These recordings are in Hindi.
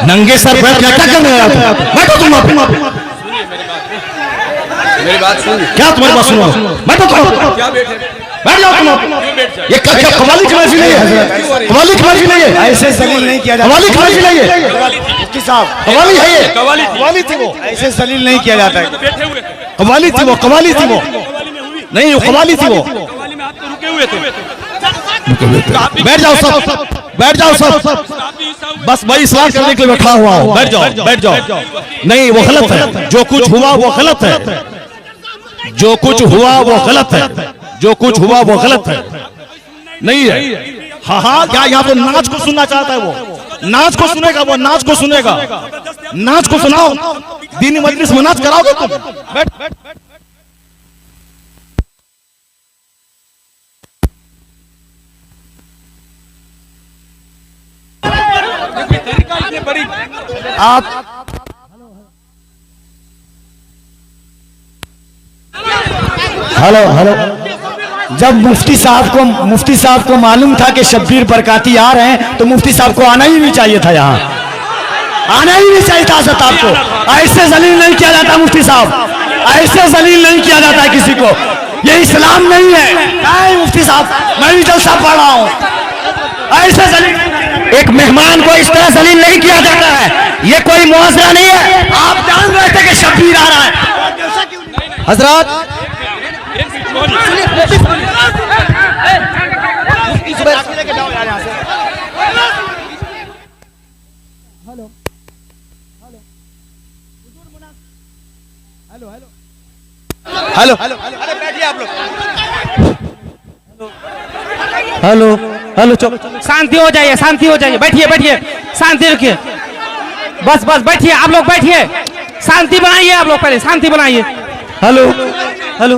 नंगे सर बैठ क्या करने आया तुम? बैठो तुम वहां पे। मेरी बात सुन। क्या तुम्हारी बात सुनो? बैठो तुम। क्या बैठे? बैठ जाओ तुम। ये क्या कवाली की महफिल है? कवाली की महफिल है? ऐसे जलील नहीं किया जाता। कवाली की महफिल है? मुफ्ती साहब कवाली है ये? कवाली थी वो, ऐसे जलील नहीं किया जाता है। कवाली थी वो, कवाली थी वो नहीं, कवाली थी वो। कवाली में आप तो रुके हुए थे। बैठ जाओ सब, बैठ जाओ सब। बस भाई इस्लाम करने के लिए बैठा हुआ हूँ। बैठ जाओ, बैठ जाओ। नहीं वो गलत है, जो कुछ हुआ वो गलत है, जो कुछ हुआ वो गलत है, जो कुछ हुआ वो गलत है। नहीं है। हाँ हाँ, क्या यहाँ पे नाच को सुनना चाहता है वो? नाच को सुनेगा वो, नाच को सुनेगा। नाच को सुनाओ, दीनी मजलिस में नाच कराओगे तुम? बैठ। आप हेलो हेलो, जब मुफ्ती साहब को मालूम था कि शब्बीर बरकाती आ रहे हैं तो मुफ्ती साहब को आना ही नहीं चाहिए था, यहाँ आना ही नहीं चाहिए था। सत आपको ऐसे जलील नहीं किया जाता मुफ्ती साहब, ऐसे जलील नहीं किया जाता किसी को। ये इस्लाम नहीं है। नहीं मुफ्ती साहब, मैं भी जलसा पढ़ रहा हूँ। ऐसे जलील एक मेहमान को इस तरह जलील नहीं किया जाता है, ये कोई मुआवजा नहीं है। आप जान रहे थे कि शब्बीर आ रहा है। हजरत हेलो हेलो, अरे बैठिए आप लोग। हेलो हेलो, चलो शांति हो जाइए, शांति हो जाइए, बैठिए बैठिए, शांति रखिए, बस बस बैठिए, आप लोग बैठिए, शांति बनाइए, आप लोग पहले शांति बनाइए। Hello hello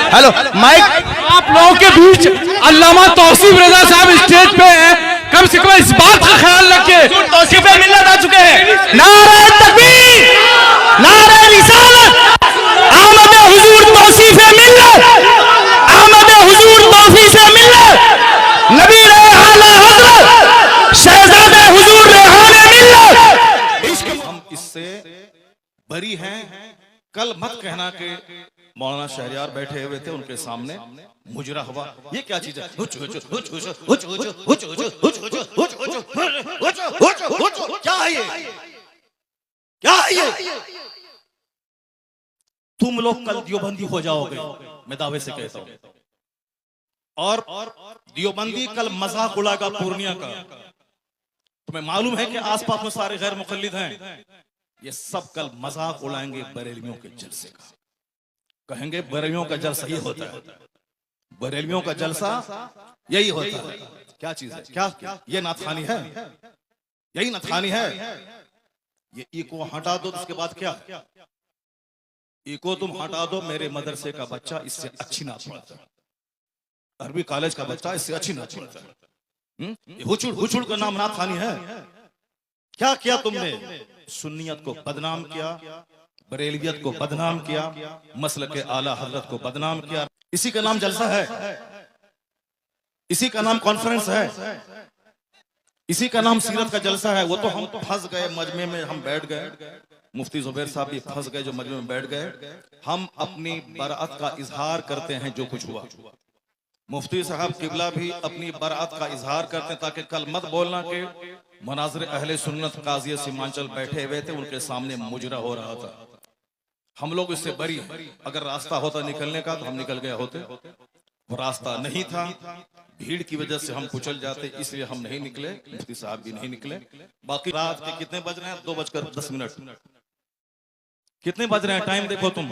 hello, mike. आप लोगों के बीच अल्लामा तौसीफ रजा साहब स्टेज पे हैं, कम से कम इस बात का ख्याल रखिए। तौसीफ मिल्लत आ चुके हैं। नारे तकबीर, नारे रिसालत, आमद हुजूर तौसीफ मिल्लत, आमद हुजूर तौसीफ मिल्लत, नबी आला हजरत शहजादे हुजूर रेहाने मिल्लत। हम इससे बरी हैं। कल मत कहना कि मौलाना शहरियार बैठे हुए थे, उनके सामने मुजरा हुआ। ये क्या चीज है? क्या है ये? क्या है ये? तुम लोग कल दियोबंदी हो जाओगे, मैं दावे से कहता हूं। और दियोबंदी कल मजाक उड़ाएगा पूर्णिया का। तुम्हें मालूम है कि आसपास में सारे गैर मुकल्लिद हैं, ये सब कल मजाक उड़ाएंगे बरेलवियों के जलसे का। कहेंगे बरेलवियों का जलसा ये होता है, बरेलवियों का जलसा यही होता है। क्या चीज है? क्या ये नाथखानी है? यही नाथखानी है। ये इको हटा दो, उसके बाद क्या? इको तुम हटा दो, मेरे मदरसे का बच्चा इससे अच्छी नाच पढ़ता है, अरबी कॉलेज का बच्चा इससे अच्छी नाच पढ़ता है। हुचुड़ हुचुड़ का नाम नाथखानी है। क्या किया तुमने? सुन्नियत को बदनाम किया, बरेलवियत को बदनाम किया, मसलक के आला हजरत को बदनाम किया। इसी का नाम जलसा है, इसी का नाम कॉन्फ्रेंस है, इसी का नाम सीरत का जलसा है। वो तो हम फंस गए मजमे में, हम बैठ गए। मुफ्ती जुबैर साहब भी फंस गए जो मजमे में बैठ गए। हम अपनी बराअत का इजहार करते हैं जो कुछ हुआ। मुफ्ती साहब किबला भी अपनी बराअत का इजहार करते हैं, ताकि कल मत बोलना कि मनाज़िर अहले सुन्नत काज़ी सीमांचल बैठे हुए थे, उनके सामने मुजरा हो रहा था। हम लोग इससे बरी हैं। अगर रास्ता होता निकलने का तो हम निकल गए होते, वो रास्ता नहीं था। भीड़ की वजह से हम कुचल जाते, इसलिए हम नहीं निकले, मुफ्ती साहब भी नहीं निकले। बाकी रात के कितने बज रहे हैं? 2:10। कितने बज रहे हैं? टाइम देखो तुम,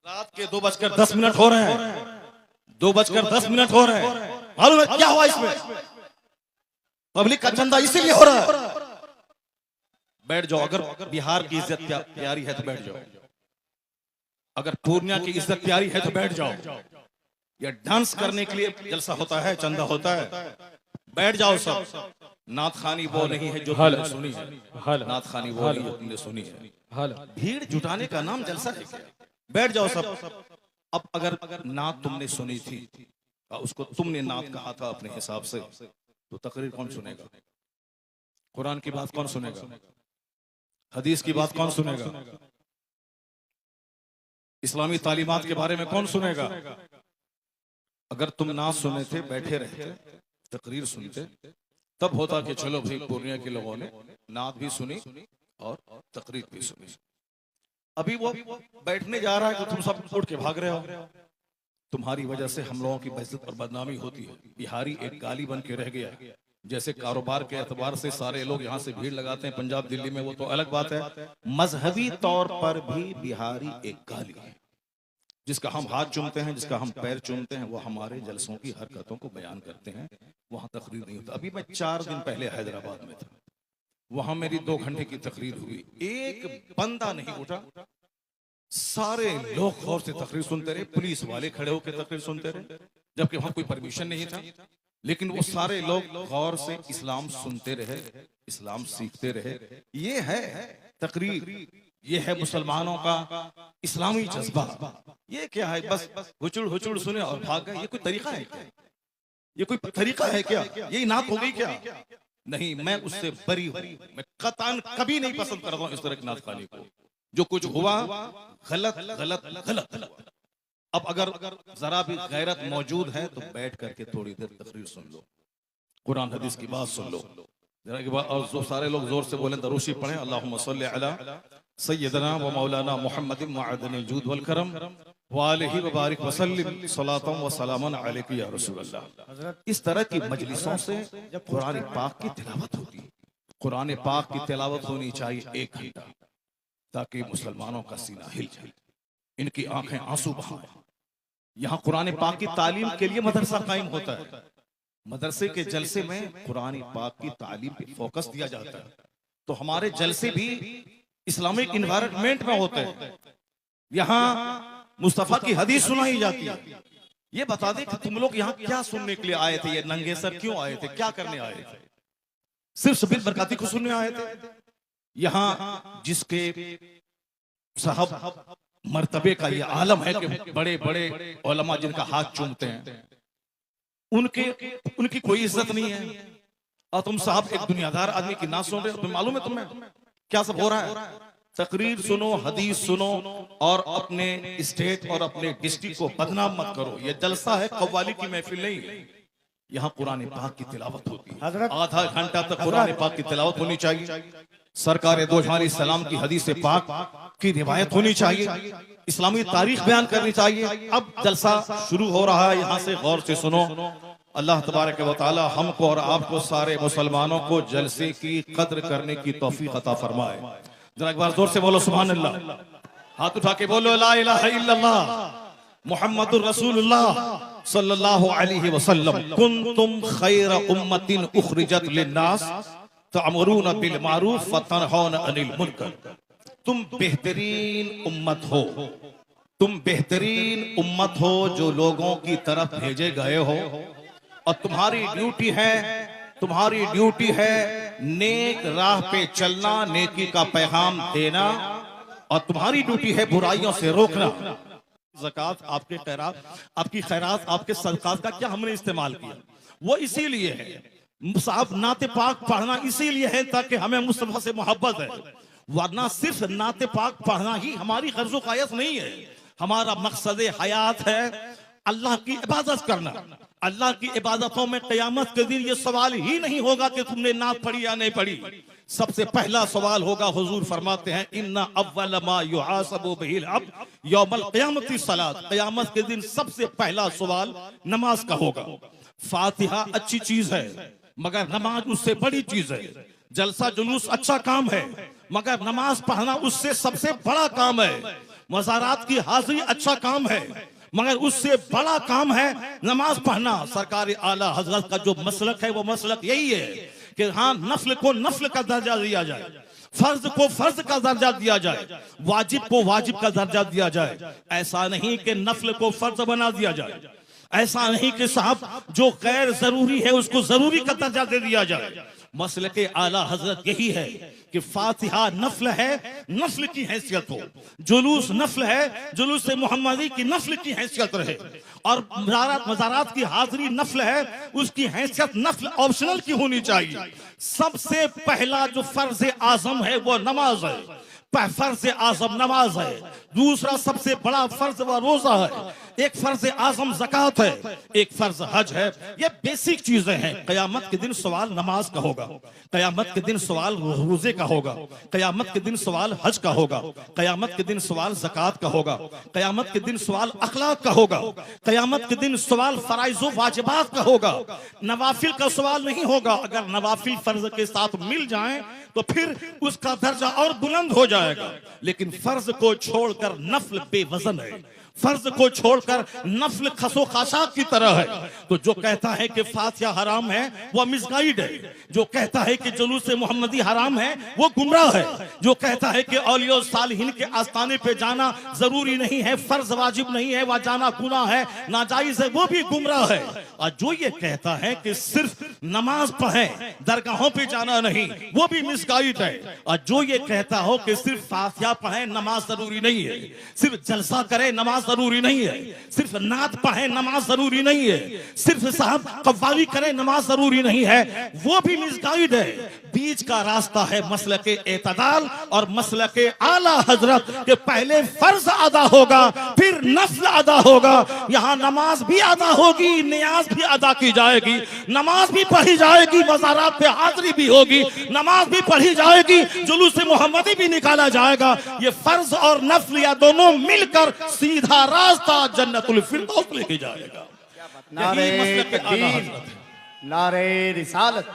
रात के 2:10 हो रहे हैं। 2:10 हो रहे हैं। मालूम है क्या हुआ इसमें? पब्लिक का चंदा इसीलिए हो रहा है। बैठ जाओ, अगर बिहार की इज्जत प्यारी है तो बैठ जाओ, अगर पूर्णिया की इज्जत प्यारी है तो बैठ जाओ। ये डांस करने के लिए जलसा होता है, चंदा होता है। बैठ जाओ सब। नाथखानी वो नहीं है जो तुमने सुनी है, नाथखानी वो नहीं जो तुमने सुनी है। भीड़ जुटाने का नाम जलसा है क्या? बैठ जाओ सब। अब अगर नात तुमने सुनी थी, उसको तुमने नात कहा था अपने हिसाब से, तो तकरीर कौन सुनेगा? कुरान की बात कौन सुनेगा? हदीस की बात कौन सुनेगा? इस्लामी तालीमात के बारे में कौन सुनेगा? अगर तुम ना सुने थे, बैठे रहते, तकरीर सुनते, तब होता कि चलो भाई पूर्णिया के लोगों ने नात भी सुनी और तकरीर भी सुनी। अभी वो बैठने जा रहा है तो तुम सब उठ के भाग रहे हो। तुम्हारी वजह से हम लोगों की बेइज्जत और बदनामी होती है। बिहारी एक गाली बन के रह गया। जैसे कारोबार के एतबार से सारे लोग यहाँ से भीड़ लगाते हैं पंजाब दिल्ली में, वो तो अलग बात है। मजहबी तौर पर भी बिहारी एक गाली है। जिसका हम हाथ चूमते हैं, जिसका हम पैर चूमते हैं, वो हमारे जलसों की हरकतों को बयान करते हैं। वहां तकरीर नहीं होता। अभी मैं 4 दिन पहले हैदराबाद में था, वहां मेरी 2 घंटे की तकरीर हुई। एक बंदा नहीं उठा, सारे लोग गौर से तकरीर सुनते रहे। पुलिस वाले खड़े होकर तकरीर सुनते रहे, जबकि वहां कोई परमिशन नहीं था। लेकिन वो सारे लोग गौर से इस्लाम सुनते रहे, इस्लाम सीखते रहे। ये है तकरीर, ये है मुसलमानों का इस्लामी जज्बा। ये क्या है? बस हुचुड़ हुचुड़ सुने और भाग गए। ये कोई तरीका है क्या? ये कोई तरीका है क्या? यही नात हो गई क्या? नहीं, मैं उससे बरी हूं। मैं कतन कभी नहीं पसंद करता हूं इस तरह की नात खाने को। जो कुछ हुआ गलत गलत गलत हुआ। अब अगर जरा भी गैरत मौजूद है तो बैठ करके थोड़ी देर तकरीर सुन लो, कुरान हदीस की बात सुन लो जरा की बात। और जो सारे लोग जोर से बोलें, दरूशी पढ़ें, अल्लाहुम्मा सल्ली अला सय्यदना व मौलाना मुहम्मद मअदनिल जूद वल करम व आलिहि व बारिक व सल्लिम सलातन व सलामन अलैका या रसूल अल्लाह। इस तरह की मजलिसों से जब कुरान पाक की तिलावत होती है, कुरान पाक की तिलावत होनी चाहिए 1 घंटा, ताकि मुसलमानों का सीना हिल जाए, इनकी आंखें आंसू बहाएं। यहाँ कुरान पाक की तालीम के लिए मदरसा कायम होता है। मदरसे के जलसे में कुरान पाक की तालीम पे फोकस दिया जाता है। तो हमारे जलसे भी इस्लामिक इन्वायरमेंट में होते हैं। यहाँ मुस्तफा की हदीस सुनाई जाती है। ये बता दे कि तुम लोग यहाँ क्या सुनने के लिए आए थे? ये नंगे सर क्यों आए थे? क्या करने आए थे? सिर्फ शबीर बरकाती को सुनने आए थे? यहाँ जिसके साहब मर्तबे का ये आलम है कि बड़े बड़े उलमा जिनका हाथ चूमते हैं, उनकी कोई इज्जत नहीं है। और तुम साहब एक दुनियादार आदमी की ना सुन रहे हो? तुम्हें मालूम है तुम्हें क्या सब हो रहा है? तकरीर सुनो, हदीस सुनो और अपने स्टेट और अपने डिस्ट्रिक्ट को बदनाम मत करो। ये जलसा है, कव्वाली की महफिल नहीं है। यहाँ कुरान पाक की तिलावत होती है। आधा घंटा तक कुरान पाक की तिलावत होनी चाहिए। सरकार दो जहां सलाम की हदीस पाक की रिवायत होनी चाहिए। इस्लामी तारीख बयान करनी चाहिए। अब जलसा शुरू हो रहा है, यहाँ से गौर से सुनो। अल्लाह तबारक व तआला हमको और आपको सारे मुसलमानों को जलसे की कद्र करने की तौफीक अता फरमाए। जरा एक बार जोर से बोलो सुभान अल्लाह। हाथ उठा के बोलो ला इलाहा इल्लल्लाह मुहम्मदुर रसूलुल्लाह सल्लल्लाहु अलैहि वसल्लम। कुंतुम खैर उम्मतिन उखरिजत लिन्नास तअमुरून बिल मारूफ व तनहौन अनिल मुनकर। तुम बेहतरीन उम्मत हो, तुम बेहतरीन उम्मत हो जो लोगों की तरफ भेजे गए हो। और तुम्हारी ड्यूटी है नेक राह पे चलना, नेकी का पैगाम देना, और तुम्हारी ड्यूटी है बुराइयों से रोकना। ज़कात, आपके खैरात, आपकी खैरात, आपके सदकात का क्या हमने इस्तेमाल किया? वो इसीलिए है साहब, नाते पाक पढ़ना इसीलिए है ताकि हमें मुस्तफा से मोहब्बत है। वरना सिर्फ नाते पाक पढ़ना ही हमारी गर्ज़ो कायस नहीं है। हमारा मकसद हयात है अल्लाह की इबादत करना। अल्लाह की इबादतों में क़यामत के दिन ये सवाल ही नहीं होगा कि तुमने नात पढ़ी या नहीं पढ़ी। सबसे पहला सवाल होगा, हुजूर फरमाते हैं इन्ना अव्वल मा युहासबु बिहिल अब्द यौमल क़यामति सलात। क़यामत के दिन सबसे पहला सवाल नमाज का होगा। फातिहा अच्छी चीज है मगर नमाज उससे बड़ी चीज है। जलसा जुलूस अच्छा काम है मगर नमाज पढ़ना उससे सबसे बड़ा काम है। मज़ारात की हाजिरी अच्छा काम है मगर उससे बड़ा काम है नमाज पढ़ना। सरकार आला हजरत का जो मसलक है वो मसलक यही है कि हाँ, नफ्ल को नफ्ल का दर्जा दिया जाए, फर्ज को फर्ज का दर्जा दिया जाए, वाजिब को वाजिब का दर्जा दिया जाए। ऐसा नहीं कि नफ्ल को फर्ज बना दिया जाए, ऐसा नहीं कि साहब जो गैर जरूरी है उसको जरूरी का दर्जा दे दिया जाए। मसलक आला हजरत यही है कि फातिहा नफल है, नफल की हैसियत हो, जुलूस नफल है, जुलूस मोहम्मदी की नफल की हैसियत रहे, और मज़ारात की हाजिरी नफल है, उसकी हैसियत नफल ऑप्शनल की होनी चाहिए। सबसे पहला जो फर्ज आजम है वो नमाज है, फर्ज आजम नमाज है। दूसरा सबसे बड़ा फर्ज व रोजा है। एक फर्ज आजम ज़कात है, एक फर्ज हज है। ये बेसिक चीजें हैं। कयामत के दिन सवाल नमाज का होगा, कयामत के दिन सवाल रोजे का होगा, कयामत के दिन सवाल हज का होगा, कयामत के दिन सवाल ज़कात का होगा, कयामत के दिन सवाल अखलाक का होगा, कयामत के दिन सवाल फराइज़ व वाजिबात का होगा। नवाफिल का सवाल नहीं होगा। अगर नवाफिल फर्ज के साथ मिल जाएं तो फिर उसका दर्जा और बुलंद हो जाएगा। लेकिन फर्ज को छोड़कर नफल बेवजन है, फर्ज को छोड़कर नफल खसो खाशाक की तरह है। तो जो कहता है कि फातिहा हराम है वो मिसगाइड है। जो कहता है कि जुलूस मोहम्मदी हराम है वो गुमराह है। जो कहता है कि औलिया सालिहीन के आस्थाने पे जाना जरूरी नहीं है, फर्ज वाजिब नहीं है, वह जाना गुनाह है, नाजायज है, वो भी गुमराह है। और जो ये कहता है कि सिर्फ नमाज पढ़ें, दरगाहों पे जाना नहीं, वो भी मिसगाइड है। और जो ये कहता हो कि सिर्फ फातिहा पढ़ें, नमाज जरूरी नहीं है, सिर्फ जलसा करें, नमाज जरूरी नहीं है, सिर्फ नात पढ़े नमाज जरूरी नहीं है, सिर्फ साहब कव्वाली करें नमाज जरूरी नहीं है, वो भी मिसगाइड है। बीच का रास्ता है मसलके एतदाल और मसलके आला हजरत के पहले फर्ज अदा होगा, फिर नफल अदा होगा। यहाँ नमाज भी अदा होगी, नियाज भी अदा की जाएगी, नमाज भी पढ़ी जाएगी, मज़ारात पे हाजिरी भी होगी, नमाज भी पढ़ी जाएगी, जुलूस मोहम्मदी भी निकाला जाएगा। ये फर्ज और नफल या दोनों मिलकर सीधा रास्ता जन्नतुल फिरदौस लेके जाएगा। नारे तकबीर, नारे रिसालत,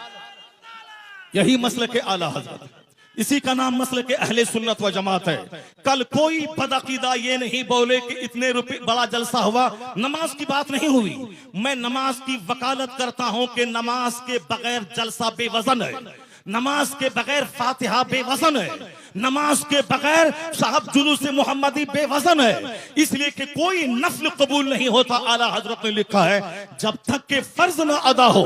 यही मसलक के आला हजरत, इसी का नाम मसलक के अहले सुन्नत व जमात है। कल कोई बदअकीदा ये नहीं बोले कि इतने रुपए बड़ा जलसा हुआ, नमाज की बात नहीं हुई। मैं नमाज की वकालत करता हूं कि नमाज के बगैर जलसा बेवजन है, नमाज के बगैर फातिहा बेवजन है, नमाज के बगैर साहब जुलूस मोहम्मदी बेवजन है। इसलिए कि कोई नफल कबूल नहीं होता। आला हजरत ने लिखा है जब तक के फर्ज न अदा हो।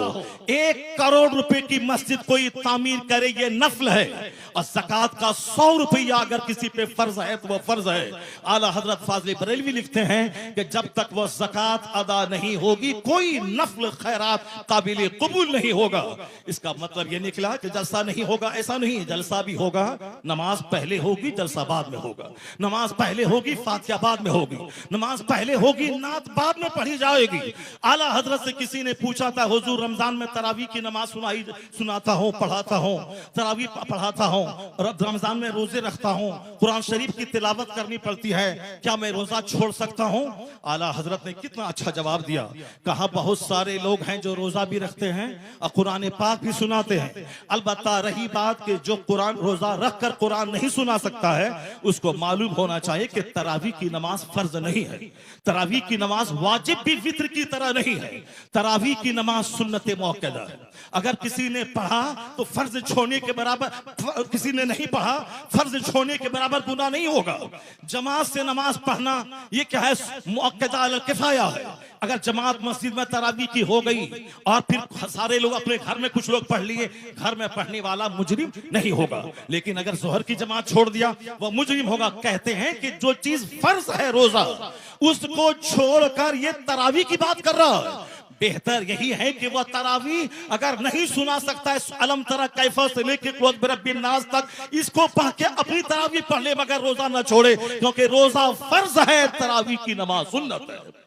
1 करोड़ रुपए की मस्जिद कोई तामीर करे ये नफल है, और ज़कात का 100 रुपया अगर किसी पे फर्ज है तो वह फर्ज है। आला हजरत फाज़िल बरेलवी लिखते हैं कि जब तक वह ज़कात अदा नहीं होगी कोई नफल खैरात काबिल कबूल नहीं होगा। इसका मतलब यह निकला कि जलसा नहीं होगा, ऐसा नहीं, जलसा भी होगा, नमाज पहले होगी, जलसा बाद में होगा, नमाज पहले होगी, फातिहा बाद में होगी, नमाज पहले होगी, नात बाद में पढ़ी जाएगी। आला हजरत से किसी ने पूछा था, हुजूर रमजान में तरावी की नमाज सुनाता हूँ, पढ़ाता हूँ, तरावी पढ़ाता हूँ, रमजान में रोजे रखता हूँ, कुरान शरीफ की तिलावत करनी पड़ती है, क्या मैं रोजा छोड़ सकता हूँ? आला हजरत ने कितना अच्छा जवाब दिया। कहा बहुत सारे लोग हैं जो रोजा भी रखते हैं और कुरान पाक भी सुनाते हैं। अलबत्ता रही बात कि जो कुरान रोजा रख कर कुरान नहीं सुना सकता है, उसको मालूम होना चाहिए कि तरावी की नमाज फर्ज नहीं है, तरावी की नमाज वाजिब भी वित्र की तरह नहीं है, तरावी की नमाज सुन्नत मुअक्कदा है। अगर किसी ने पढ़ा तो फर्ज छोड़ने के बराबर, किसी ने नहीं पढ़ा फर्ज छोड़ने के बराबर गुनाह नहीं होगा। जमात से नमाज पढ़ना ये क्या है, मुअक्कदा अल किफाया है। अगर जमात मस्जिद में तरावी की हो गई और फिर सारे लोग अपने घर में कुछ लोग पढ़ लिए, घर में पढ़ने वाला मुजरिम नहीं होगा। लेकिन अगर जोहर की जमात छोड़ दिया वह मुजरिम होगा। कहते हैं कि जो चीज फर्ज है रोजा, उसको छोड़कर ये तरावी की बात कर रहा है। बेहतर यही है कि वह तरावी अगर नहीं सुना सकता है, अलम तरा कैफा से लेकर कुल बिरब्बिन नास तक, इसको पढ़ के अपनी तरावी पढ़ ले, मगर रोजा न छोड़े, क्योंकि रोजा फर्ज है, तरावी की नमाज सुन्नत है।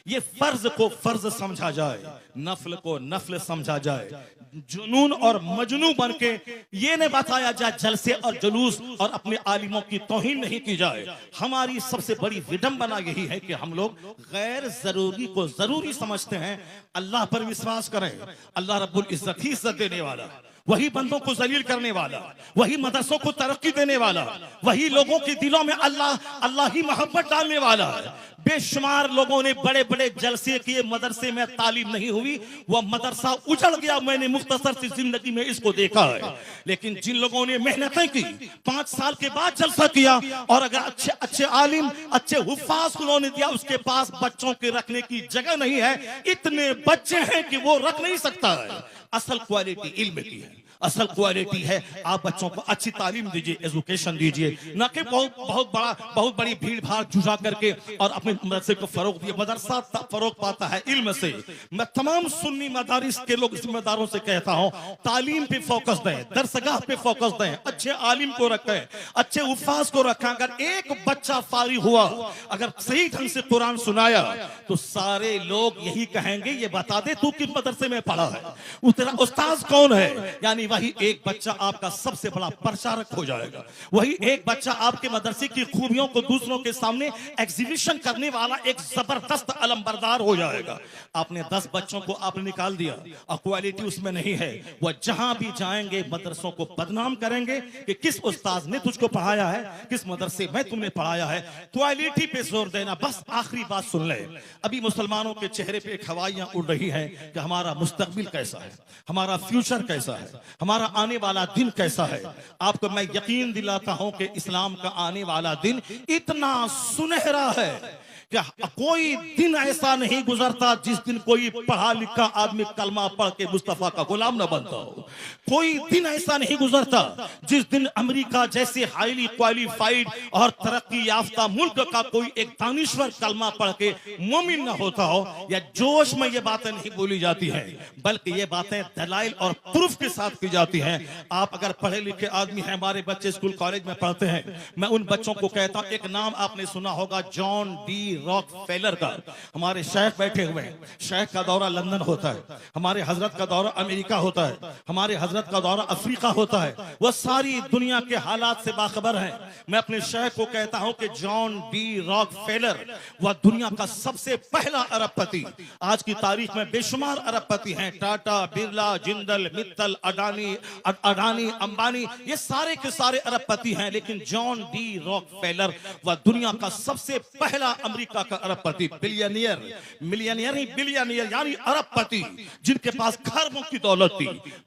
ये फर्ज को फर्ज समझा जाए, नफल को नफल समझा जाए। जुनून और मजनू बन के ये नहीं बताया जाए जलसे और जुलूस और अपने आलिमों की तौहीन नहीं की जाए। हमारी सबसे बड़ी विडंबना यही है कि हम लोग गैर जरूरी को जरूरी समझते हैं। अल्लाह पर विश्वास करें, अल्लाह रब्बुल इज्जत ही इज्जत देने वाला, वही बंदों को जलील करने वाला, वही मदरसों को तरक्की देने वाला, वही लोगों के दिलों में अल्लाह ही मोहब्बत डालने वाला है। बेशुमार लोगों ने बड़े बड़े जलसे किए, मदरसे में तालीम नहीं हुई, वह मदरसा उजड़ गया। मैंने मुख्तसर सी जिंदगी में इसको देखा है। लेकिन जिन लोगों ने मेहनतें की, 5 साल के बाद जलसा किया, और अगर अच्छे अच्छे आलिम, अच्छे हुफ्फाज उन्होंने दिया, उसके पास बच्चों के रखने की जगह नहीं है, इतने बच्चे हैं कि वो रख नहीं सकता है। असल क्वालिटी इल्म की है, असल क्वालिटी है आप बच्चों को अच्छी तालीम दीजिए, एजुकेशन दीजिए, ना कि बहुत बड़ी भीड़ भाड़ जुटा करके और अपने मदरसे को फरोग दिए। मदरसा फरोग पाता है इल्म से। मैं तमाम सुन्नी मदारिस के लोग जिम्मेदारों से कहता हूं, तालीम पे फोकस दें, दरसगाह पे फोकस दें, अच्छे आलिम को रखें, अच्छे उफाज को रखें। अगर एक बच्चा फारिग हुआ, अगर सही ढंग से कुरान सुनाया तो सारे लोग यही कहेंगे, ये बता दे तू किस मदरसे में पढ़ा है, वो तेरा उस्ताद कौन है। यानी वही एक बच्चा आपका सबसे बड़ा प्रचारक हो जाएगा। वही एक बच्चा आपके मदरसे की खूबियों को दूसरों के सामने एग्जीबिशन करने वाला एक जबरदस्त अलमबरदार हो जाएगा। आपने 10 बच्चों को आपने निकाल दिया और क्वालिटी उसमें नहीं है, वह जहां भी जाएंगे मदरसों को बदनाम करेंगे कि किस उस्ताद ने तुझको पढ़ाया है, किस मदरसे में तुमने पढ़ाया है। क्वालिटी पे जोर देना। बस आखिरी बात सुन ले, अभी मुसलमानों के चेहरे पे खवाइयां उड़ रही है कि हमारा मुस्तकबिल कैसा है, हमारा फ्यूचर कैसा है, हमारा आने वाला दिन कैसा है। आपको मैं यकीन दिलाता हूं कि इस्लाम का आने वाला दिन इतना सुनहरा है क्या कोई दिन ऐसा नहीं गुजरता जिस दिन कोई पढ़ा लिखा आदमी कलमा पढ़ के मुस्तफा का गुलाम न बनता हो। कोई दिन ऐसा नहीं गुजरता जिस दिन अमेरिका जैसे हाईली क्वालिफाइड और तरक्की याफ्ता मुल्क का कोई एक दानिश्वर कलमा पढ़ के मोमिन न होता हो। या जोश में ये बातें नहीं बोली जाती हैं, बल्कि ये बातें दलाइल और प्रूफ के साथ की जाती हैं। आप अगर पढ़े लिखे आदमी हैं, हमारे बच्चे स्कूल कॉलेज में पढ़ते हैं, मैं उन बच्चों को कहता हूं, एक नाम आपने सुना होगा जॉन डी रॉकफेलर का। हमारे शेख बैठे हुए हैं, शेख का दौरा लंदन होता है, हमारे हजरत का दौरा अमेरिका होता है, हमारे हजरत का दौरा अफ्रीका होता है। वह सारी दुनिया के हालात से बाखबर है। मैं अपने शेख को कहता हूं कि जॉन डी रॉकफेलर वह दुनिया का सबसे पहला अरबपति। आज की तारीख में बेशुमार अरबपति हैं, टाटा, बिरला, जिंदल, मित्तल, अडानी, अंबानी, ये सारे के सारे अरबपति हैं। लेकिन जॉन डी रॉकफेलर वह दुनिया का सबसे पहला अमेरिका का अरबपति, बिलियनियर, मिलियनियर नहीं बिलियनियर यानी अरबपति, जिनके पास खरबों की दौलत थी।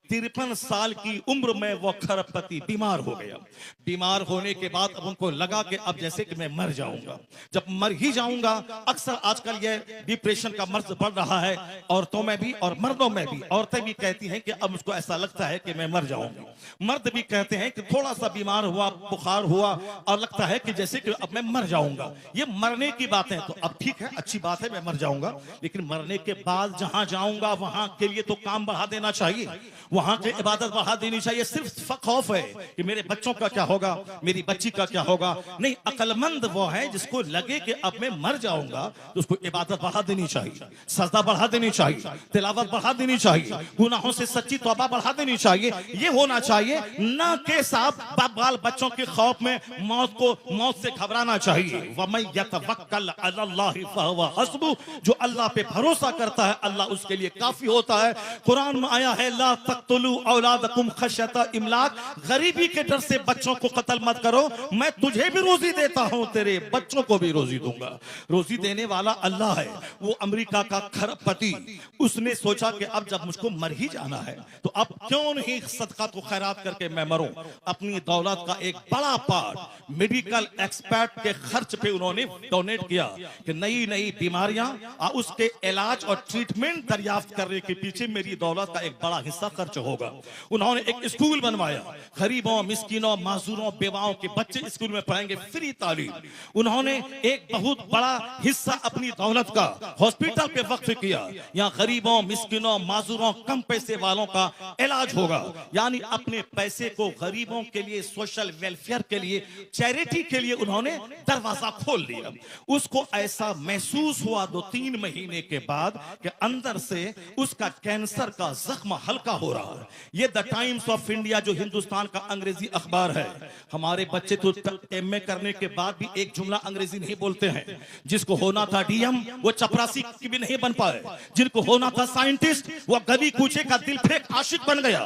53 साल की उम्र में वो खरबपति बीमार हो गया। बीमार होने के बाद अब उनको लगा कि अब जैसे कि मैं मर जाऊंगा, जब मर ही जाऊंगा। अक्सर आजकल ये डिप्रेशन का मर्ज बढ़ रहा है, औरतों में भी और मर्दों में भी। औरतें भी कहती हैं कि अब मुझको ऐसा लगता है कि मैं मर जाऊंगी, मर्द भी कहते हैं कि थोड़ा सा बीमार हुआ, बुखार हुआ और लगता है कि जैसे कि अब मैं मर जाऊंगा। ये मरने की बात है, तो अब ठीक है, अच्छी बात है, मैं मर जाऊंगा, लेकिन मरने के बाद जहां जाऊंगा वहां के लिए तो काम बढ़ा देना चाहिए, वहां की इबादत बढ़ा देनी चाहिए। सिर्फ खौफ है कि मेरे बच्चों का क्या होगा, मेरी बच्ची का क्या होगा। नहीं, अक्लमंद वो है जिसको लगे कि अब मैं मर जाऊंगा तो उसको इबादत बढ़ा देनी चाहिए, सजदा बढ़ा देनी चाहिए, तिलावत बढ़ा देनी चाहिए, गुनाहों से सच्ची तौबा बढ़ा देनी चाहिए। ये होना चाहिए, ना कि साहब बाल बच्चों के खौफ में मौत से घबराना चाहिए। वमन यतवक्कल अलल्लाहि फहुव हस्बुह, जो अल्लाह पे भरोसा करता है अल्लाह उसके लिए काफी होता है। कुरान में आया है, ला तक़तुलू औलादकुम खश्यता इमलाक, गरीबी के डर से बच्चों को कत्ल मत करो, मैं तुझे भी रोजी देता हूं, तेरे बच्चों को भी रोजी दूंगा। रोजी देने वाला अल्लाह है। वो अमेरिका का खरबपति, उसने सोचा कि अब जब मुझको मर ही जाना है तो अब क्यों नहीं सदका तो खैरात करके मैं मरूं। अपनी दौलत का एक बड़ा पार्ट मेडिकल एक्सपर्ट के खर्च पे उन्होंने डोनेट किया कि नई नई बीमारियां और उसके इलाज और ट्रीटमेंट दरियाफ्त करने के पीछे मेरी दौलत का एक बड़ा हिस्सा खर्च होगा। उन्होंने एक स्कूल बनवाया, गरीबों, मिस्किनों, माजूरों, बेवाओं के बच्चे स्कूल में पढ़ेंगे, फ्री तालीम। उन्होंने एक बहुत बड़ा हिस्सा अपनी दौलत का हॉस्पिटल पे वक्फ किया, यहाँ गरीबों, मिस्किनों, माजूरों, कम पैसे वालों का इलाज होगा। यानी अपने पैसे को गरीबों के लिए, सोशल वेलफेयर के लिए, चैरिटी के लिए उन्होंने दरवाजा खोल दिया। उसको ऐसा महसूस हुआ 2-3 महीने के बाद कि अंदर से उसका कैंसर का जख्म हल्का हो रहा है। ये द टाइम्स ऑफ इंडिया जो हिंदुस्तान का अंग्रेजी अखबार है, हमारे बच्चे तो एमए करने के बाद भी एक जुमला अंग्रेजी नहीं बोलते हैं। जिसको होना था डीएम वो चपरासी की भी नहीं बन पाए, जिनको होना था साइंटिस्ट वो गली कूचे का दिल फेंक आशिक बन गया।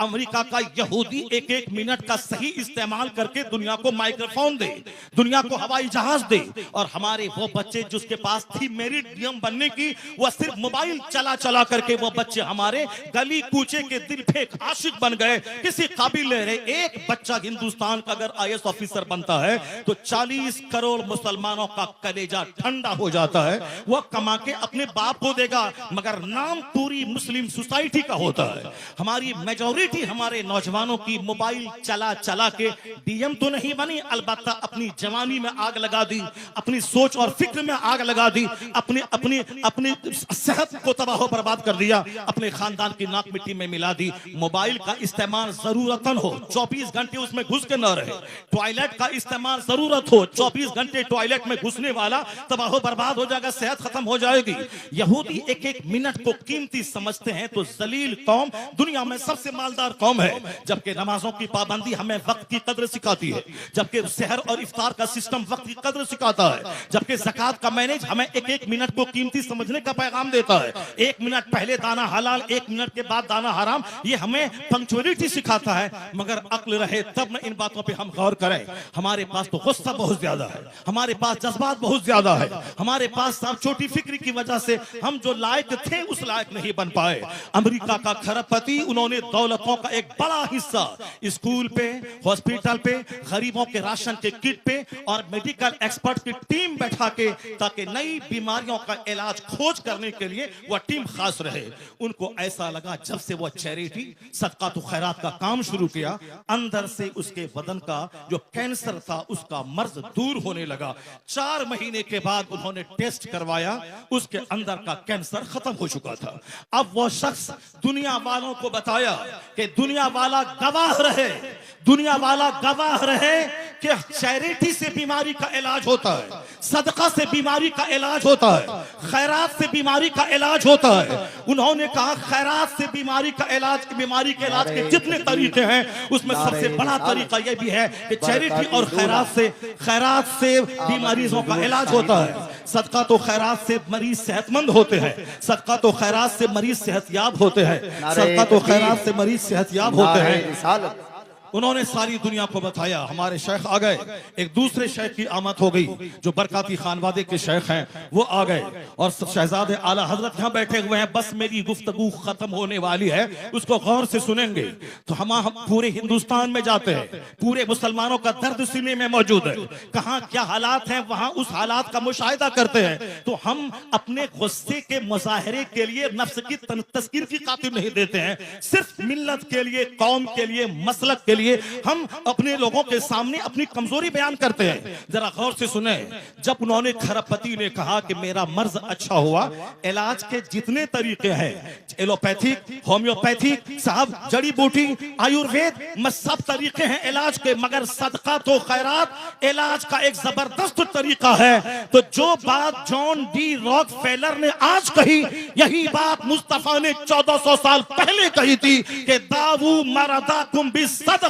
अमेरिका का यहूदी 1-1 मिनट का सही इस्तेमाल करके दुनिया को माइक्रोफोन दे, दुनिया को हवाई जहाज दे, और हमारे वो बच्चे जिसके पास थी मेरिट डीएम बनने की, वह सिर्फ मोबाइल चला चला करके वो बच्चे हमारे गली कूचे के दिल फेंक आशिक बन गए, किसी काबिल नहीं रहे। एक बच्चा हिंदुस्तान का अगर आईएएस ऑफिसर बनता है तो 40 करोड़ मुसलमानों का कलेजा ठंडा हो जाता है। वह कमा के अपने बाप को देगा, मगर नाम पूरी मुस्लिम सोसाइटी का होता है। हमारी मेजॉरिटी मेजोरिटी हमारे नौजवानों की मोबाइल चला चला के डीएम तो नहीं बनी, अलबत्ता अपनी जवानी में आग लगा दी, अपनी सोच और फिक्र में आग लगा दी, अपनी अपनी अपनी सेहत को तबाह बर्बाद कर दिया, अपने खानदान की नाक मिट्टी में मिला दी। मोबाइल का इस्तेमाल जरूरतन हो 24 घंटे उसमें घुस के न रहे। टॉयलेट का इस्तेमाल जरूरत हो, 24 घंटे टॉयलेट में घुसने वाला तबाह बर्बाद हो जाएगा, सेहत खत्म हो जाएगी। यहूदी एक एक मिनट को कीमती समझते हैं तो जलील कौम दुनिया में सबसे मालदार कौम है। जबकि नमाजों की पाबंदी हमें वक्त की कदर सिखाती है, जबकि सहर और इफ्तार का सिस्टम वक्त की कदर सिखाता है, जबकि ज़कात का मैनेज हमें एक एक मिनट को कीमती समझने का पैगाम देता है। 1 मिनट पहले दाना हलाल, 1 मिनट के बाद दाना हराम, ये हमें पंक्चुअलिटी सिखाता है। मगर अक्ल रहे तब न इन बातों पे हम गौर करें। हमारे पास तो गुस्सा बहुत ज्यादा है, हमारे पास जज्बात बहुत ज्यादा है, हमारे पास सब छोटी फिक्री की वजह से हम जो लायक थे उस लायक नहीं बन पाए। अमेरिका का खरबपति, उन्होंने दौलतों का एक बड़ा हिस्सा स्कूल पे, हॉस्पिटल पे, गरीबों के राशन के किट पे और मेडिकल एक्सपर्ट की टीम बैठा के, ताकि नई बीमारियों का इलाज खोज करने के लिए वह टीम खास रहे। उनको ऐसा लगा जब से वह चैरिटी सदका तो खैरात का काम शुरू किया, अंदर से उसके बदन का जो कैंसर था उसका मर्ज दूर होने लगा। 4 महीने के बाद उन्होंने टेस्ट करवाया, उसके अंदर का कैंसर खत्म हो चुका था। अब वो शख्स दुनिया वालों को बताया कि दुनिया वाला गवाह रहे, दुनिया वाला गवाह रहे कि चैरिटी से बीमारी का इलाज होता है, सदका से बीमारी का इलाज होता है, खैरात से बीमारी का इलाज होता है। उन्होंने कहा खैरात से बीमारी का इलाज, बीमारी के इलाज के जितने तरीके हैं उसमें सबसे बड़ा तरीका यह भी है कि चैरिटी और खैरात से बीमारियों का इलाज होता है। सदका तो खैरात से मरीज सेहतमंद होते हैं, सदका तो खैरात से मरीज सेहतयाब होते हैं, सदका तो खैरात से मरीज सेहतयाब होते हैं। उन्होंने सारी दुनिया को बताया। हमारे शेख आ गए, एक दूसरे शेख की आमद हो गई जो बरकाती खानवादे के शेख हैं, वो आ गए और शहजादे आला हजरत यहाँ बैठे हुए हैं। बस मेरी गुफ्तगू खत्म होने वाली है, उसको गौर से सुनेंगे तो हम पूरे हिंदुस्तान में जाते हैं, पूरे मुसलमानों का दर्द सीने में मौजूद है, कहाँ क्या हालात हैं वहां उस हालात का मुशाहिदा करते हैं। तो हम अपने गुस्से के मुजाहरे के लिए नफ्स की तस्कीर की खातिर नहीं देते हैं, सिर्फ मिल्लत के लिए, कौम के लिए, मसलक के लिए हम अपने लोगों के सामने अपनी कमजोरी बयान करते हैं। जरा गौर से सुने, जब उन्होंने खरबपति ने कहा कि मेरा मर्ज अच्छा हुआ, इलाज के जितने तरीके हैं, एलोपैथिक, होम्योपैथिक, साहब जड़ी बूटी, आयुर्वेद में सब तरीके हैं इलाज के, मगर सदका तो खैरात इलाज का एक जबरदस्त तरीका है। तो जो बात जॉन डी रॉकफेलर ने आज कही, यही बात मुस्तफा ने 1400 साल पहले कही थी कि दावू मरदाकुम बिस्सदका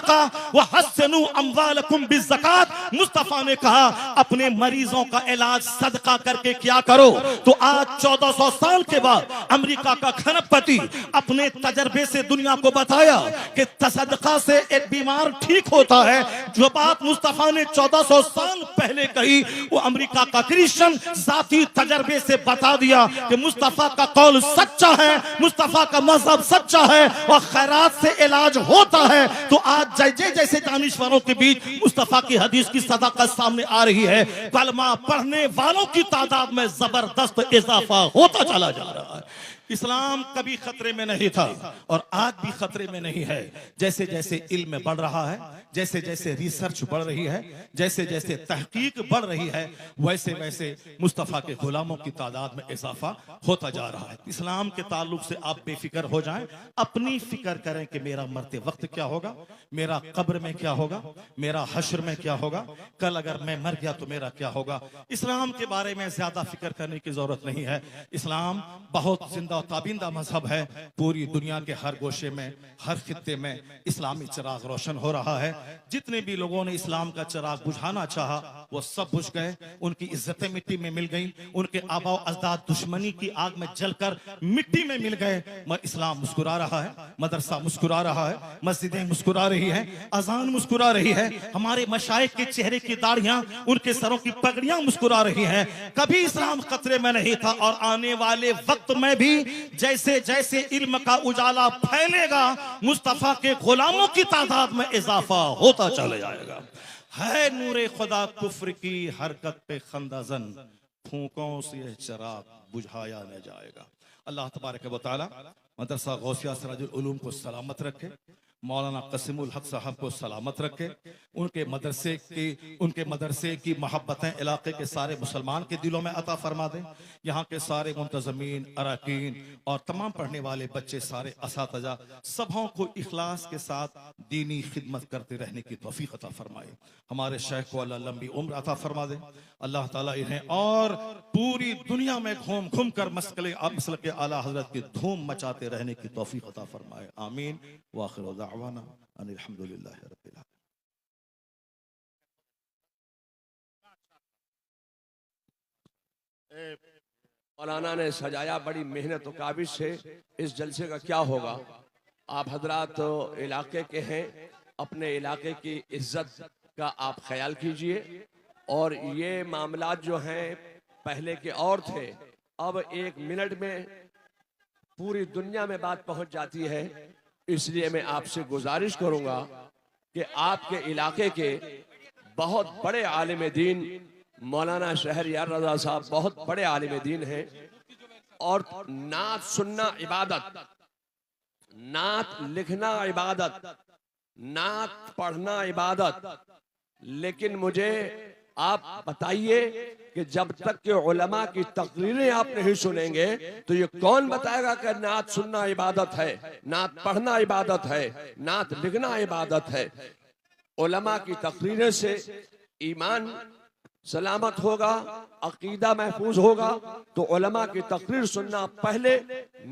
व हस्सनु अमवालकुम बिज़कात। मुस्तफा ने कहा अपने मरीजों का इलाज सदका करके क्या करो। तो आज 1400 साल के बाद अमेरिका का खरबपति अपने तजर्बे से दुनिया को बताया कि सदका से एक बीमार ठीक होता है। जो बात मुस्तफा ने 1400 साल पहले कही, वो अमेरिका का क्रिश्चियन जाती तजर्बे से बता दिया कि मुस्तफा का कौल सच्चा है, मुस्तफा का मजहब सच्चा है और खैरात से इलाज होता है। तो आज जैसे दानिश्वरों के बीच मुस्तफा की हदीस की सदाकत सामने आ रही है, कलमा पढ़ने वालों की तादाद में जबरदस्त इजाफा होता चला जा रहा है। इस्लाम कभी खतरे में नहीं था और आज भी खतरे में नहीं है। जैसे जैसे इल्म बढ़ रहा है, जैसे जैसे रिसर्च बढ़ रही है, जैसे जैसे तहकीक बढ़ रही है, वैसे वैसे मुस्तफा के गुलामों की तादाद में इजाफा होता जा रहा है। इस्लाम के ताल्लुक से आप बेफिक्र हो जाएं, अपनी फिक्र करें कि मेरा मरते वक्त क्या होगा, मेरा कब्र में क्या होगा, मेरा हश्र में क्या होगा, कल अगर मैं मर गया तो मेरा क्या होगा। इस्लाम के बारे में ज्यादा फिक्र करने की जरूरत नहीं है। इस्लाम बहुत जिंदा ताबिंदा मजहब है। पूरी दुनिया के हर गोशे में, हर खित्ते में इस्लामी चिराग रोशन हो रहा है। जितने भी लोगों ने इस्लाम का चिराग बुझाना चाहा वो सब बुझ गए, उनकी इज्जतें मिट्टी में मिल गई, उनके आबा अजदाद दुश्मनी की आग में जलकर मिट्टी में मिल गए। इस्लाम मुस्कुरा रहा है, मदरसा मुस्कुरा रहा है, मस्जिदें मुस्कुरा रही है, अजान मुस्कुरा रही है, हमारे मशाइख के चेहरे की दाढ़ियां, उनके सरों की पगड़ियां मुस्कुरा रही हैं। कभी इस्लाम खतरे में नहीं था और आने वाले वक्त में भी जैसे जैसे इल्म का उजाला फैलेगा, मुस्तफा के गुलामों की तादाद में इजाफा होता चला जाएगा। है नूरे खुदा कुफ्र की हरकत पे खंदाजन, फूकों से चिराग बुझाया न जाएगा। अल्लाह तबारक व तआला मदरसा गौसिया सिराजुल उलूम को सलामत रखे, मौलाना कसीमुल हक साहब को सलामत रखे, उनके मदरसे की मोहब्बतें इलाके के सारे मुसलमान के दिलों में अता फरमा दें। यहाँ के सारे मुंतजमीन, अरकान और तमाम पढ़ने वाले बच्चे, सारे असातिज़ा सबों को इखलास के साथ दीनी खिदमत करते रहने की तौफीक अता फरमाए। हमारे शेख को अल्लाह लंबी उम्र अता फरमा दे। अल्लाह ताला इन्हें और पूरी दुनिया में घूम घूम कर मसलक के आला हजरत की धूम मचाते रहने की तौफीक अता फरमाए। आमीन व आखिर दावाना अनिल हम्दुलिल्लाहि रब्बिल आलमीन। मौलाना ने सजाया बड़ी मेहनत और काबिज से। इस जलसे का क्या होगा, आप हजरात तो इलाके के हैं, अपने इलाके की इज्जत का आप ख्याल कीजिए। और ये मामलात जो हैं पहले के और थे, अब 1 मिनट में पूरी दुनिया में बात पहुंच जाती है। इसलिए मैं आपसे गुजारिश करूंगा कि आपके इलाके के बहुत बड़े आलिम दीन मौलाना शहरयार रजा साहब बहुत बड़े आलिम दीन हैं। और नात सुनना इबादत, नात लिखना इबादत, नात पढ़ना इबादत। लेकिन मुझे आप बताइए कि जब तक के उलमा की तकरीरें आप नहीं सुनेंगे तो ये कौन बताएगा कि नात सुनना इबादत है, नात पढ़ना इबादत है, नात लिखना इबादत है। उलमा की तकरीरें से ईमान सलामत होगा, अकीदा महफूज होगा। तो उलमा की तकरीर सुनना पहले,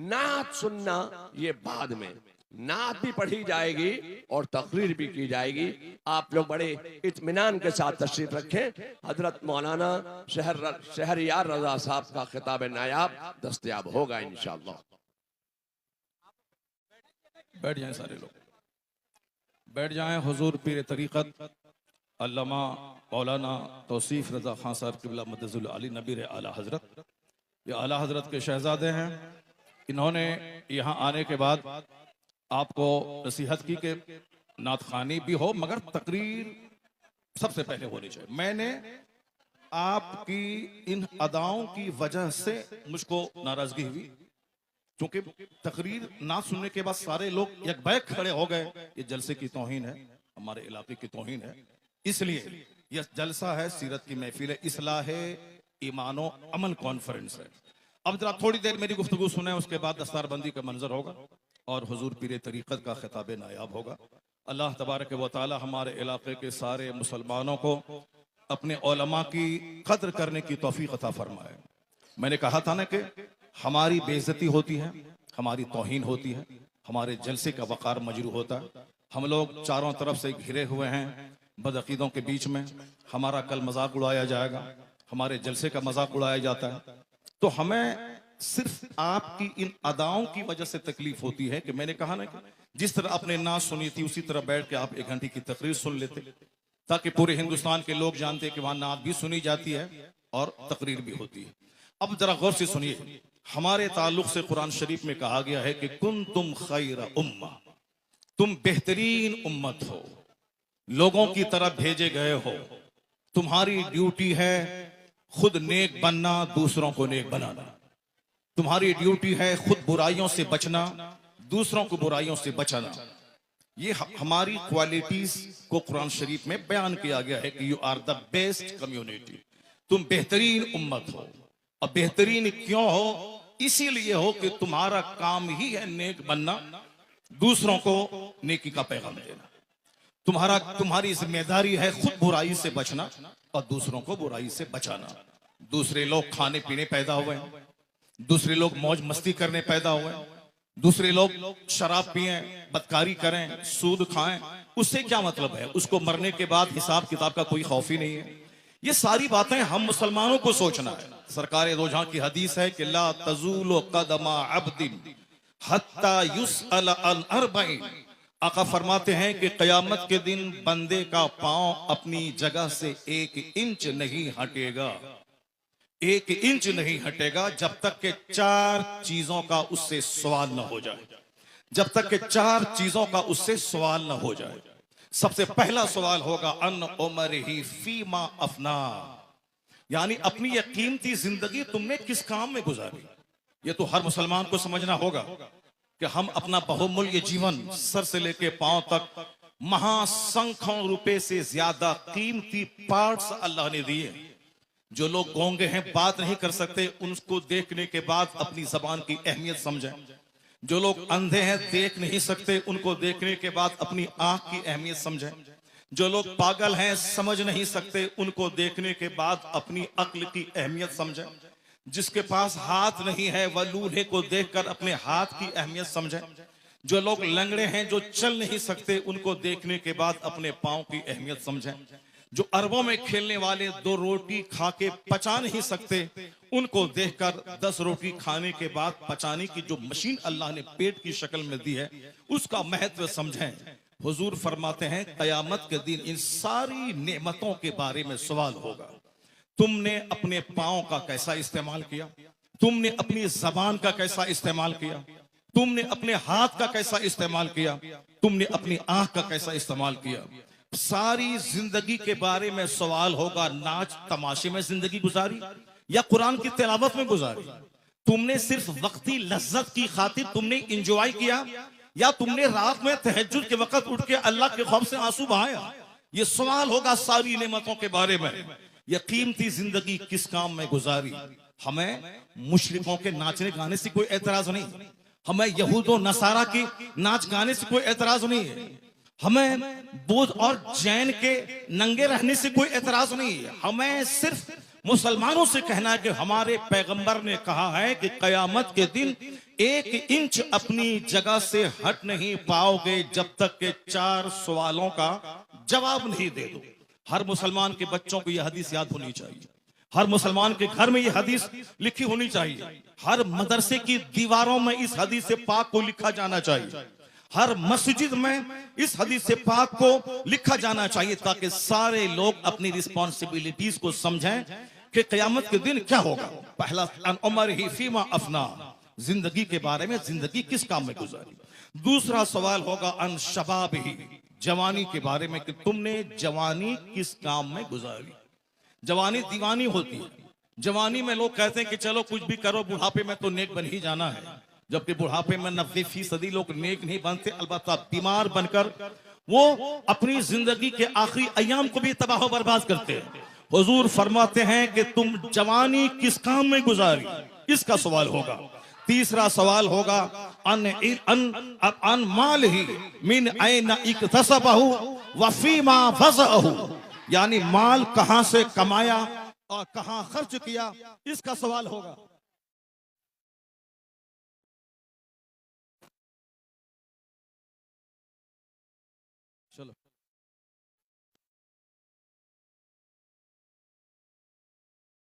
नात सुनना ये बाद में। नात भी पढ़ी जाएगी और तकरीर भी की जाएगी। आप लोग बड़े इत्मीनान के साथ तशरीफ रखें। हजरत मौलाना शहरयार रजा साहब का खिताब नायाब दस्तयाब होगा इंशाअल्लाह। बैठ जाएं सारे लोग, बैठ जाएं। हुजूर पीर तरीक़त अल्लामा मौलाना तौसीफ रजा खान साहब क़िबला मदजुल अली नबीर आला हजरत, ये आला हजरत के शहजादे हैं। इन्होंने यहाँ आने के बाद आपको नसीहत की कि नात खानी भी हो मगर तकरीर सबसे पहले होनी चाहिए। मैंने आपकी इन अदाओं की वजह से मुझको नाराजगी हुई, क्योंकि तकरीर ना सुनने के बाद सारे लोग यकबैक खड़े हो गए। ये जलसे की तौहीन है, हमारे इलाके की तौहीन है। इसलिए यह जलसा है, सीरत की महफिल है, इस्लाह ईमानो अमल कॉन्फ्रेंस है। अब जरा थोड़ी देर मेरी गुफ्तगू सुने, उसके बाद दस्तारबंदी का मंजर होगा और हुजूर पीर तरीक़त का खिताब नायाब होगा। अल्लाह तबारक व तआला हमारे इलाके के सारे मुसलमानों को अपने उलमा की कद्र करने की तौफीक अता फरमाए। मैंने कहा था ना कि हमारी बेइज्जती होती है, हमारी तौहीन होती है, हमारे जलसे का वक़ार मजरू होता है। हम लोग चारों तरफ से घिरे हुए हैं बदअकीदों के बीच में। हमारा कल मजाक उड़ाया जाएगा, हमारे जलसे का मजाक उड़ाया जाता है। तो हमें सिर्फ आपकी इन अदाओं की वजह से तकलीफ होती है कि मैंने कहा ना कि जिस तरह आपने नात सुनी थी उसी तरह बैठ के आप 1 घंटे की तकरीर सुन लेते, ताकि पूरे हिंदुस्तान के लोग जानते कि वहां नात भी सुनी जाती है और तकरीर भी होती है। अब जरा गौर से सुनिए, हमारे ताल्लुक से कुरान शरीफ में कहा गया है कि कुंतुम खैर उम्मा, तुम बेहतरीन उम्मत हो, लोगों की तरफ भेजे गए हो। तुम्हारी ड्यूटी है खुद नेक बनना, दूसरों को नेक बनाना। तुम्हारी ड्यूटी है खुद बुराइयों से बचना, दूसरों को बुराइयों से बचाना। ये हमारी क्वालिटीज को कुरान शरीफ में बयान किया गया है कि you are the best community, तुम बेहतरीन उम्मत हो। और बेहतरीन क्यों हो? इसीलिए हो कि तुम्हारा काम ही है नेक बनना, दूसरों को नेकी का पैगाम देना। तुम्हारी जिम्मेदारी है खुद बुराई से बचना और दूसरों को बुराई से बचाना। दूसरे लोग खाने पीने पैदा हुए, दूसरे लोग मौज मस्ती करने पैदा हुए, दूसरे लोग शराब पिए, बदकारी करें, सूद खाएं, उससे क्या मतलब है? उसको मरने के बाद हिसाब किताब का कोई खौफ ही नहीं है। ये सारी बातें हम मुसलमानों को सोचना है। सरकार दो जहां की हदीस है कि ला तज़ूलु कदमा अब्दिन हत्ता युसअल अन अर्बईन। आका फरमाते हैं कि कयामत के दिन बंदे का पांव अपनी जगह से 1 इंच नहीं हटेगा, 1 इंच नहीं हटेगा जब तक के 4 चीजों का उससे सवाल न हो जाए। जब तक के 4 चीजों का उससे सवाल न हो जाए। सबसे पहला सवाल होगा अन उमर ही फीमा अफना, यानी अपनी यह कीमती जिंदगी तुमने किस काम में गुजारी। ये तो हर मुसलमान को समझना होगा कि हम अपना बहुमूल्य जीवन सर से लेके पांव तक महासंख्यों रुपए से ज्यादा कीमती पार्ट्स अल्लाह ने दिए। जो लोग गूंगे हैं, बात नहीं कर सकते, उनको देखने के बाद अपनी जबान की अहमियत समझें। जो लोग अंधे हैं, देख नहीं सकते, उनको देखने के बाद अपनी आंख की अहमियत समझें। जो लोग पागल हैं, समझ नहीं सकते, उनको देखने के बाद अपनी अक्ल की अहमियत समझें। जिसके पास हाथ नहीं है, वह लूल्हे को देखकर अपने हाथ की अहमियत समझे। जो लोग लंगड़े हैं, जो चल नहीं सकते, उनको देखने के बाद अपने पांव की अहमियत समझें। जो अरबों में खेलने वाले 2 रोटी खा के पचा नहीं सकते, उनको देखकर 10 रोटी खाने के बाद पचाने की जो मशीन अल्लाह ने पेट की शक्ल में दी है, उसका महत्व समझें। हुजूर फरमाते हैं, कयामत के दिन इन सारी नेमतों के बारे में सवाल होगा। तुमने अपने पांव का कैसा इस्तेमाल किया, तुमने अपनी जबान का कैसा इस्तेमाल किया, तुमने अपने हाथ का कैसा इस्तेमाल किया, तुमने अपनी आंख का कैसा इस्तेमाल किया। सारी जिंदगी के बारे में सवाल होगा। नाच तमाशे में जिंदगी गुजारी या कुरान की तिलावत में गुजारी? तुमने सिर्फ वक्ती लज्जत की खातिर तुमने इंजॉय किया, या तुमने रात में तहज्जुद के वक्त उठ के अल्लाह के खौफ से आंसू बहाया? ये सवाल होगा सारी नेमतों के बारे में। यह कीमती जिंदगी किस काम में गुजारी? हमें मुशरिकों के नाचने गाने से कोई एतराज नहीं, हमें यहूदो नसारा के नाच गाने से कोई एतराज नहीं है, हमें बौद्ध और जैन के नंगे रहने से कोई एतराज नहीं है। हमें सिर्फ मुसलमानों से कहना है कि हमारे पैगंबर ने कहा है कि कयामत के दिन 1 इंच अपनी जगह से हट नहीं पाओगे जब तक के 4 सवालों का जवाब नहीं दे दो। हर मुसलमान के बच्चों को यह हदीस याद होनी चाहिए, हर मुसलमान के घर में यह हदीस लिखी होनी चाहिए, हर मदरसे की दीवारों में इस हदीस पाक को लिखा जाना चाहिए, हर मस्जिद में इस हदीस पाक को लिखा जाना चाहिए, ताकि सारे लोग अपनी रिस्पॉन्सिबिलिटीज को समझें कि क़यामत के दिन क्या होगा। पहला, अन उमर ही फीमा अफना, जिंदगी के बारे में, जिंदगी किस काम में गुजारी। दूसरा सवाल होगा अन शबाब ही, जवानी के बारे में कि तुमने जवानी किस काम में गुजारी। जवानी दीवानी होती है। जवानी में लोग कहते हैं कि चलो कुछ भी करो, बुढ़ापे में तो नेक बन ही जाना है, जबकि बुढ़ापे में 90% लोग नेक नहीं बनते, अलबत्ता बीमार बनकर वो अपनी जिंदगी के आखिरी अयाम को भी तबाह बर्बाद करते हैं। हुजूर फरमाते हैं कि तुम जवानी किस काम में गुजारी, इसका सवाल होगा। तीसरा सवाल होगा अन माल ही मिन ऐन इक्तसबहु व फीमा फज़अहु, यानी माल कहां से कमाया और कहां खर्च किया, इसका सवाल होगा।